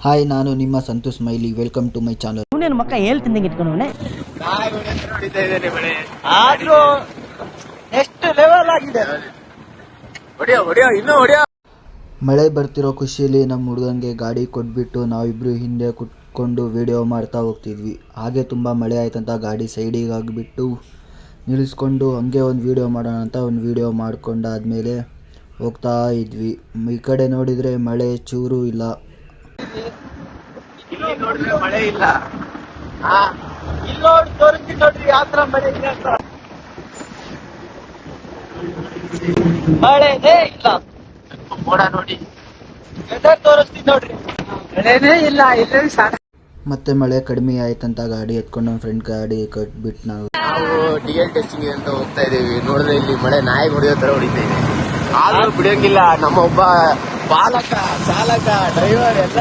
Hi, ನಾನು ನಿಮ್ಮ Santosh smiley. Welcome to my channel. ಇವನೇನು ಮಕ್ಕ ಹೇಳ್ತಿದ್ದಂಗೆ ಇಟ್ಕೊಂಡವನೆ ಆದ್ರೂ ನೆಕ್ಸ್ಟ್ ಲೆವೆಲ್ ಆಗಿದೆ. ಮಳೆ ಬರ್ತಿರೋ ಖುಷಿಯಲ್ಲಿ ನಮ್ಮ ಹುಡುಗಂಗೆ ಗಾಡಿ ಕೊಟ್ಬಿಟ್ಟು ನಾವಿಬ್ರು ಹಿಂದೆ ಕುತ್ಕೊಂಡು ವಿಡಿಯೋ ಮಾಡ್ತಾ ಹೋಗ್ತಿದ್ವಿ. ಹಾಗೆ ತುಂಬ ಮಳೆ ಆಯ್ತಂತ ಗಾಡಿ ಸೈಡಿಗೆ ಆಗಿಬಿಟ್ಟು ನಿಲ್ಲಿಸ್ಕೊಂಡು ಹಂಗೆ ಒಂದು ವಿಡಿಯೋ ಮಾಡೋಣ ಅಂತ ಒಂದು ವಿಡಿಯೋ ಮಾಡ್ಕೊಂಡಾದ್ಮೇಲೆ ಹೋಗ್ತಾ ಇದ್ವಿ. ಈ ಕಡೆ ನೋಡಿದರೆ ಮಳೆ ಚೂರು ಇಲ್ಲ. ಇಲ್ಲಿ ನೋಡಿದ್ರೆ ಮಳೆ ಇಲ್ಲ. ಇಲ್ಲಿ ನೋಡಿ ತೋರಿಸ್ತೀನಿ ನೋಡ್ರಿ ಯಾವ ತರ ಮಳೆ ಇದೆ ಅಂತ. ಮಳೆನೇ ಇಲ್ಲ. ಮೋಡ ನೋಡಿ ವೆದರ್ ತೋರಿಸ್ತೀನಿ ನೋಡ್ರಿ, ಮಳೆನೇ ಇಲ್ಲ. ಇಲ್ಲೇ ಸಾಕು. ಮತ್ತೆ ಮಳೆ ಕಡಿಮೆ ಆಯ್ತಂತ ಗಾಡಿ ಎತ್ಕೊಂಡು ನಮ್ಮ ಫ್ರೆಂಡ್ ಗಾಡಿ ಕಟ್ಬಿಟ್ಟು ನಾವು DL ಟೆಸ್ಟಿಂಗ್ ಅಂತ ಹೋಗ್ತಾ ಇದೀವಿ. ನೋಡಿದ್ರೆ ಇಲ್ಲಿ ಮಳೆ ನಾಯಿ ಹೊಡೆಯೋ ತರ ಹೊಡಿತಾ ಇದೆ. ಆದ್ರೂ ಬಿಡೋಂಗಿಲ್ಲ. ನಮ್ಮೊಬ್ಬ ಚಾಲಕ ಡ್ರೈವರ್ ಎಲ್ಲ